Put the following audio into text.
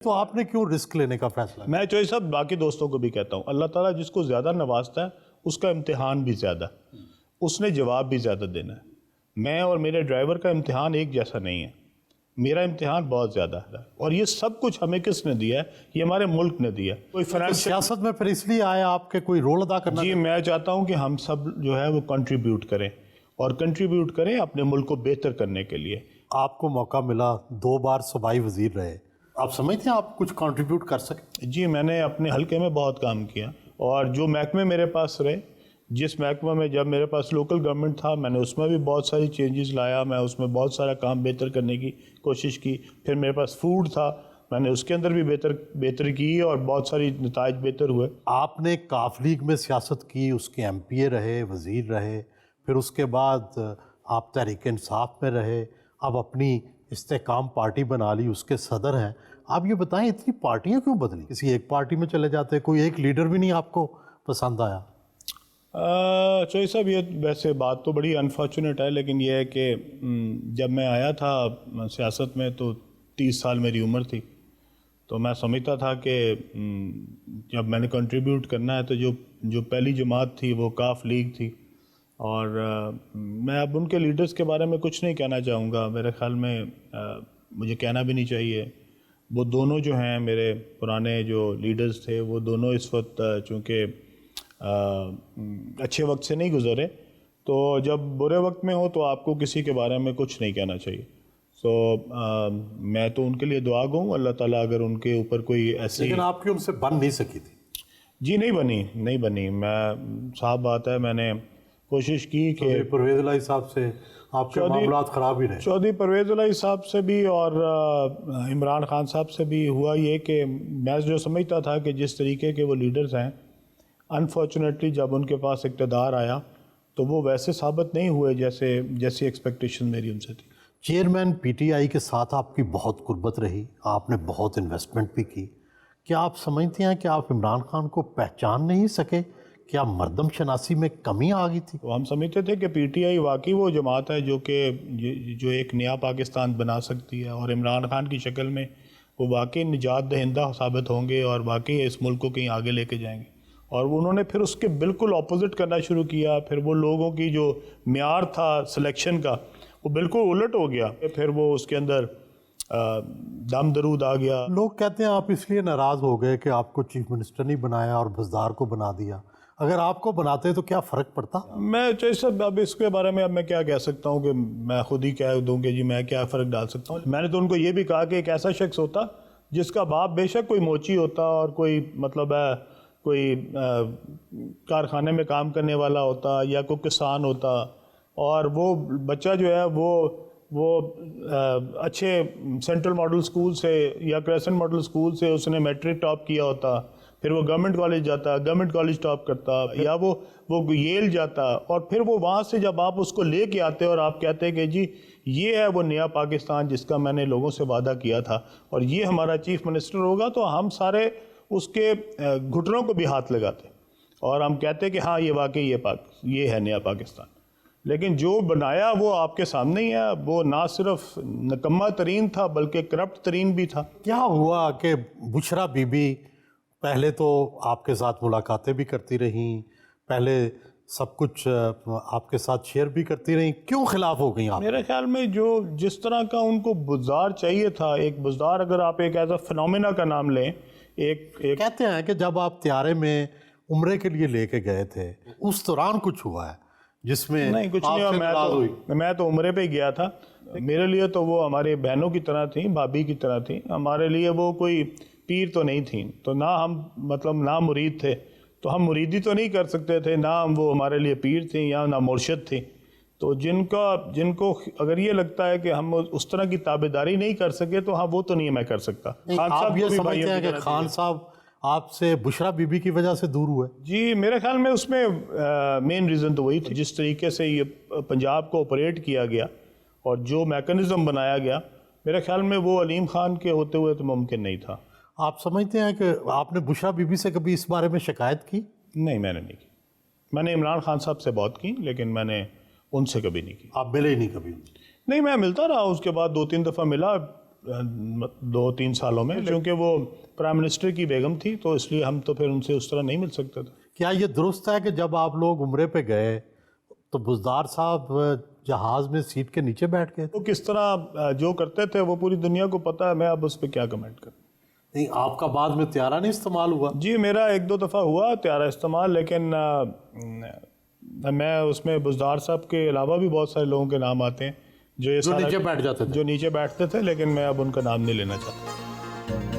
تو آپ نے کیوں رسک لینے کا فیصلہ کیا؟ میں چوہی صاحب باقی دوستوں کو بھی کہتا ہوں، اللہ تعالیٰ جس کو زیادہ نوازتا ہے اس کا امتحان بھی زیادہ، اس نے جواب بھی زیادہ دینا ہے۔ میں اور میرے ڈرائیور کا امتحان ایک جیسا نہیں ہے، میرا امتحان بہت زیادہ ہے، اور یہ سب کچھ ہمیں کس نے دیا ہے؟ یہ ہمارے ملک نے دیا ہے۔ کوئی تو سیاست میں پھر اس لیے آئے آپ کے کوئی رول ادا کرنا؟ جی میں چاہتا ہوں کہ ہم سب جو ہے وہ کنٹریبیوٹ کریں، اور کنٹریبیوٹ کریں اپنے ملک کو بہتر کرنے کے لیے۔ آپ کو موقع ملا، 2 بار صوبائی وزیر رہے، آپ سمجھتے ہیں آپ کچھ کنٹریبیوٹ کر سکیں؟ جی میں نے اپنے حلقے میں بہت کام کیا، اور جو محکمے میرے پاس رہے، جس محکمہ میں جب میرے پاس لوکل گورنمنٹ تھا، میں نے اس میں بھی بہت ساری چینجز لایا، میں اس میں بہت سارا کام بہتر کرنے کی کوشش کی۔ پھر میرے پاس فوڈ تھا، میں نے اس کے اندر بھی بہتر کی، اور بہت ساری نتائج بہتر ہوئے۔ آپ نے کاف لیگ میں سیاست کی، اس کے ایم پی اے رہے، وزیر رہے، پھر اس کے بعد آپ تحریک انصاف میں رہے، اب اپنی استحکام پارٹی بنا لی، اس کے صدر ہیں۔ آپ یہ بتائیں اتنی پارٹیاں کیوں بدلی؟ کسی ایک پارٹی میں چلے جاتے، کوئی ایک لیڈر بھی نہیں آپ کو پسند آیا؟ چوہی صاحب یہ ویسے بات تو بڑی انفارچونیٹ ہے، لیکن یہ ہے کہ جب میں آیا تھا سیاست میں تو 30 سال میری عمر تھی، تو میں سمجھتا تھا کہ جب میں نے کنٹریبیوٹ کرنا ہے تو جو پہلی جماعت تھی وہ کاف لیگ تھی، اور میں اب ان کے لیڈرز کے بارے میں کچھ نہیں کہنا چاہوں گا، میرے خیال میں مجھے کہنا بھی نہیں چاہیے۔ وہ دونوں جو ہیں میرے پرانے جو لیڈرز تھے، وہ دونوں اس وقت چونکہ اچھے وقت سے نہیں گزرے، تو جب برے وقت میں ہو تو آپ کو کسی کے بارے میں کچھ نہیں کہنا چاہیے۔ میں تو ان کے لیے دعا گو ہوں، اللہ تعالیٰ اگر ان کے اوپر کوئی ایسی... لیکن آپ کی ان سے بن نہیں سکی تھی؟ جی نہیں بنی، میں صاحب بات ہے، میں نے کوشش کی کہ پرویز الہی صاحب سے آپ کے معاملات خراب ہی رہے؟ چودھری پرویز الہی صاحب سے بھی اور عمران خان صاحب سے بھی ہوا یہ کہ میں جو سمجھتا تھا کہ جس طریقے کے وہ لیڈرز ہیں، انفارچونیٹلی جب ان کے پاس اقتدار آیا تو وہ ویسے ثابت نہیں ہوئے جیسی ایکسپیکٹیشن میری ان سے تھی۔ چیئرمین پی ٹی آئی کے ساتھ آپ کی بہت قربت رہی، آپ نے بہت انویسٹمنٹ بھی کی، کیا آپ سمجھتے ہیں کہ آپ عمران خان کو پہچان نہیں سکے؟ کیا مردم شناسی میں کمی آ گئی تھی؟ ہم سمجھتے تھے کہ پی ٹی آئی واقعی وہ جماعت ہے جو ایک نیا پاکستان بنا سکتی ہے، اور عمران خان کی شکل میں وہ واقعی نجات دہندہ ثابت ہوں گے، اور واقعی اس ملک کو کہیں آگے لے کے جائیں گے۔ اور انہوں نے پھر اس کے بالکل اپوزٹ کرنا شروع کیا، پھر وہ لوگوں کی جو معیار تھا سلیکشن کا وہ بالکل الٹ ہو گیا، پھر وہ اس کے اندر دم درود آ گیا۔ لوگ کہتے ہیں آپ اس لیے ناراض ہو گئے کہ آپ کو چیف منسٹر نہیں بنایا اور بزدار کو بنا دیا، اگر آپ کو بناتے تو کیا فرق پڑتا؟ میں صاحب اب اس کے بارے میں اب میں کیا کہہ سکتا ہوں کہ میں خود ہی کہہ دوں کہ جی میں کیا فرق ڈال سکتا ہوں۔ میں نے تو ان کو یہ بھی کہا کہ ایک ایسا شخص ہوتا جس کا باپ بے شک کوئی موچی ہوتا اور کوئی مطلب ہے کوئی کارخانے میں کام کرنے والا ہوتا یا کوئی کسان ہوتا، اور وہ بچہ جو ہے وہ اچھے سینٹرل ماڈل سکول سے یا کریسنٹ ماڈل سکول سے اس نے میٹرک ٹاپ کیا ہوتا، پھر وہ گورنمنٹ کالج جاتا، گورنمنٹ کالج ٹاپ کرتا، یا وہ ییل جاتا، اور پھر وہ وہاں سے جب آپ اس کو لے کے آتے اور آپ کہتے ہیں کہ جی یہ ہے وہ نیا پاکستان جس کا میں نے لوگوں سے وعدہ کیا تھا اور یہ ہمارا چیف منسٹر ہوگا، تو ہم سارے اس کے گھٹنوں کو بھی ہاتھ لگاتے اور ہم کہتے کہ ہاں یہ واقعی یہ ہے نیا پاکستان۔ لیکن جو بنایا وہ آپ کے سامنے ہی ہے، وہ نہ صرف نکمہ ترین تھا بلکہ کرپٹ ترین بھی تھا۔ کیا ہوا کہ بشرا بی بی پہلے تو آپ کے ساتھ ملاقاتیں بھی کرتی رہیں، پہلے سب کچھ آپ کے ساتھ شیئر بھی کرتی رہیں، کیوں خلاف ہو گئیں آپ؟ میرے خیال میں جس طرح کا ان کو بزدار چاہیے تھا، ایک بزدار اگر آپ ایک ایز اے فنومینا کا نام لیں، کہتے ہیں کہ جب آپ طیارے میں عمرے کے لیے لے کے گئے تھے اس دوران کچھ ہوا ہے جس میں نہیں کچھ نہیں ہوا، میں تو عمرے پہ گیا تھا، میرے لیے تو وہ ہمارے بہنوں کی طرح تھیں، بھابھی کی طرح تھیں، ہمارے لیے وہ کوئی پیر تو نہیں تھیں، تو نہ ہم نہ مرید تھے، تو ہم مریدی تو نہیں کر سکتے تھے، نہ وہ ہمارے لیے پیر تھیں یا نہ مرشد تھیں، تو جن کو اگر یہ لگتا ہے کہ ہم اس طرح کی تابعداری نہیں کر سکے تو ہاں وہ تو نہیں میں کر سکتا۔ آپ یہ سمجھتے ہیں کہ خان صاحب آپ سے بشرا بی بی کی وجہ سے دور ہوئے؟ جی میرے خیال میں اس میں مین ریزن تو وہی تھی، جس طریقے سے یہ پنجاب کو آپریٹ کیا گیا اور جو میکنزم بنایا گیا، میرے خیال میں وہ علیم خان کے ہوتے ہوئے تو ممکن نہیں تھا۔ آپ سمجھتے ہیں کہ آپ نے بشرا بی بی سے کبھی اس بارے میں شکایت کی؟ نہیں میں نے نہیں کی، میں نے عمران خان صاحب سے بہت کی لیکن میں نے ان سے کبھی نہیں کی۔ آپ ملے ہی نہیں کبھی؟ نہیں، میں ملتا رہا، اس کے بعد 2-3 دفعہ ملا، 2-3 سالوں میں، کیونکہ وہ پرائم منسٹر کی بیگم تھی تو اس لیے ہم تو پھر ان سے اس طرح نہیں مل سکتے تھے۔ کیا یہ درست ہے کہ جب آپ لوگ عمرے پہ گئے تو بزدار صاحب جہاز میں سیٹ کے نیچے بیٹھ گئے تھے؟ وہ کس طرح جو کرتے تھے وہ پوری دنیا کو پتہ ہے، میں اب اس پہ کیا کمنٹ کروں۔ نہیں، آپ کا بعد میں طیارہ نہیں استعمال ہوا؟ جی میرا 1-2 دفعہ ہوا طیارہ استعمال، لیکن میں اس میں بزدار صاحب کے علاوہ بھی بہت سارے لوگوں کے نام آتے ہیں جو جو نیچے بیٹھ جاتے تھے؟ جو نیچے بیٹھتے تھے، لیکن میں اب ان کا نام نہیں لینا چاہتا۔